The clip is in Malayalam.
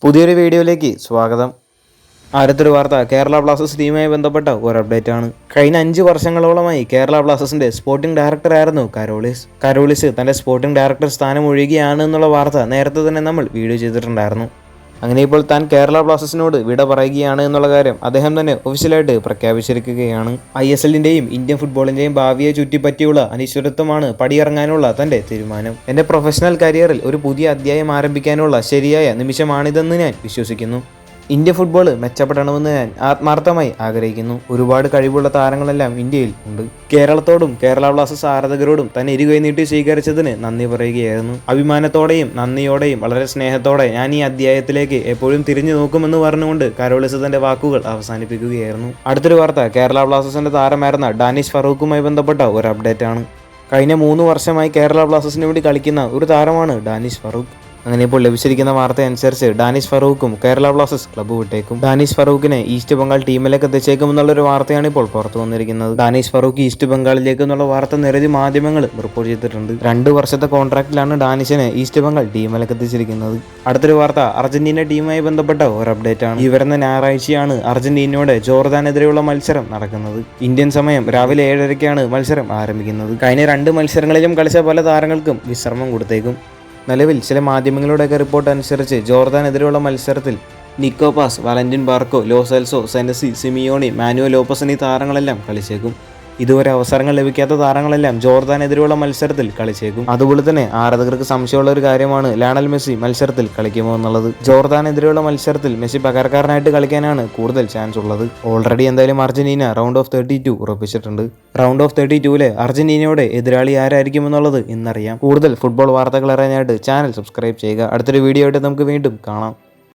പുതിയൊരു വീഡിയോയിലേക്ക് സ്വാഗതം. അടുത്തൊരു വാർത്ത കേരള ബ്ലാസ്റ്റേഴ്സ് ടീമുമായി ബന്ധപ്പെട്ട ഒരു അപ്ഡേറ്റ് ആണ്. കഴിഞ്ഞ 5 വർഷങ്ങളോളമായി കേരള ബ്ലാസ്റ്റേഴ്സിന്റെ സ്പോർട്ടിംഗ് ഡയറക്ടറായിരുന്നു കരോളിസ് തന്റെ സ്പോർട്ടിംഗ് ഡയറക്ടർ സ്ഥാനം ഒഴിയുകയാണ് എന്നുള്ള വാർത്ത നേരത്തെ തന്നെ നമ്മൾ വീഡിയോ ചെയ്തിട്ടുണ്ടായിരുന്നു. അങ്ങനെ ഇപ്പോൾ താൻ കേരള ബ്ലാസ്റ്റേഴ്സിനോട് വിട പറയുകയാണ് എന്നുള്ള കാര്യം അദ്ദേഹം തന്നെ ഒഫീഷ്യലായിട്ട് പ്രഖ്യാപിച്ചിരിക്കുകയാണ്. ISLന്റെയും ഇന്ത്യൻ ഫുട്ബോളിന്റെയും ഭാവിയെ ചുറ്റിപ്പറ്റിയുള്ള അനിശ്ചിതത്വമാണ് പടിയിറങ്ങാനുള്ള തന്റെ തീരുമാനം. എന്റെ പ്രൊഫഷണൽ കരിയറിൽ ഒരു പുതിയ അധ്യായം ആരംഭിക്കാനുള്ള ശരിയായ നിമിഷമാണിതെന്ന് ഞാൻ വിശ്വസിക്കുന്നു. ഇന്ത്യ ഫുട്ബോൾ മെച്ചപ്പെടണമെന്ന് ഞാൻ ആത്മാർത്ഥമായി ആഗ്രഹിക്കുന്നു. ഒരുപാട് കഴിവുള്ള താരങ്ങളെല്ലാം ഇന്ത്യയിൽ ഉണ്ട്. കേരളത്തോടും കേരള ബ്ലാസ്റ്റേഴ്സ് ആരാധകരോടും തന്നെ ഇരുകൈ നീട്ടി സ്വീകരിച്ചതിന് നന്ദി പറയുകയായിരുന്നു. അഭിമാനത്തോടെയും നന്ദിയോടെയും വളരെ സ്നേഹത്തോടെ ഞാൻ ഈ അധ്യായത്തിലേക്ക് എപ്പോഴും തിരിഞ്ഞു നോക്കുമെന്ന് പറഞ്ഞുകൊണ്ട് കരോളിസ് തന്റെ വാക്കുകൾ അവസാനിപ്പിക്കുകയായിരുന്നു. അടുത്തൊരു വാർത്ത കേരള ബ്ലാസ്റ്റേഴ്സിന്റെ താരമായിരുന്ന ഡാനിഷ് ഫറൂഖുമായി ബന്ധപ്പെട്ട ഒരു അപ്ഡേറ്റ് ആണ്. കഴിഞ്ഞ 3 വർഷമായി കേരള ബ്ലാസ്റ്റേഴ്സിന് വേണ്ടി കളിക്കുന്ന ഒരു താരമാണ് ഡാനിഷ് ഫറൂഖ്. അങ്ങനെ ഇപ്പോൾ ലഭിച്ചിരിക്കുന്ന വാർത്ത അനുസരിച്ച് ഡാനിഷ് ഫറൂഖും കേരള ബ്ലാസ്റ്റേഴ്സ് ക്ലബ്ബ് വിട്ടേക്കും. ഡാനിഷ് ഫറൂഖിനെ ഈസ്റ്റ് ബംഗാൾ ടീമിലേക്ക് എത്തിച്ചേക്കും എന്നുള്ളൊരു വാർത്തയാണ് ഇപ്പോൾ പുറത്തു വന്നിരിക്കുന്നത്. ഡാനിഷ് ഫറൂഖ് ഈസ്റ്റ് ബംഗാളിലേക്ക് എന്നുള്ള വാർത്ത നിരവധി മാധ്യമങ്ങൾ റിപ്പോർട്ട് ചെയ്തിട്ടുണ്ട്. 2 വർഷത്തെ കോൺട്രാക്റ്റിലാണ് ഡാനിഷിനെ ഈസ്റ്റ് ബംഗാൾ ടീമിലേക്ക് എത്തിച്ചിരിക്കുന്നത്. അടുത്തൊരു വാർത്ത അർജന്റീന ടീമുമായി ബന്ധപ്പെട്ട ഒരു അപ്ഡേറ്റ് ആണ്. ഈ വരുന്ന ഞായറാഴ്ചയാണ് അർജന്റീനയുടെ ജോർദാനെതിരെയുള്ള മത്സരം നടക്കുന്നത്. ഇന്ത്യൻ സമയം രാവിലെ 7:30-ക്കാണ് മത്സരം ആരംഭിക്കുന്നത്. കഴിഞ്ഞ 2 മത്സരങ്ങളിലും കളിച്ച പല താരങ്ങൾക്കും വിശ്രമം കൊടുത്തേക്കും. നിലവിൽ ചില മാധ്യമങ്ങളുടെയൊക്കെ റിപ്പോർട്ട് അനുസരിച്ച് ജോർദാനെതിരെയുള്ള മത്സരത്തിൽ നിക്കോ pass, Valentin Barco, law Celso, സെനസി, Simeone, Manuel Lopez എന്നീ താരങ്ങളെല്ലാം കളിച്ചേക്കും. ഇതുവരെ അവസരങ്ങൾ ലഭിക്കാത്ത താരങ്ങളെല്ലാം ജോർദാനെതിരെയുള്ള മത്സരത്തിൽ കളിച്ചേക്കും. അതുപോലെ തന്നെ ആരാധകർക്ക് സംശയമുള്ള ഒരു കാര്യമാണ് ലയണൽ മെസ്സി മത്സരത്തിൽ കളിക്കുമോ എന്നുള്ളത്. ജോർദാനെതിരെയുള്ള മത്സരത്തിൽ മെസ്സി പകരക്കാരനായിട്ട് കളിക്കാനാണ് കൂടുതൽ ചാൻസ് ഉള്ളത്. ഓൾറെഡി എന്തായാലും അർജന്റീന റൗണ്ട് ഓഫ് 32 ഉറപ്പിച്ചിട്ടുണ്ട്. റൗണ്ട് ഓഫ് 32-ലെ അർജന്റീനയുടെ എതിരാളി ആരായിരിക്കും എന്നുള്ളത് ഇന്നറിയാം. കൂടുതൽ ഫുട്ബോൾ വാർത്തകൾ അറിയാനായിട്ട് ചാനൽ സബ്സ്ക്രൈബ് ചെയ്യുക. അടുത്തൊരു വീഡിയോ ആയിട്ട് നമുക്ക് വീണ്ടും കാണാം.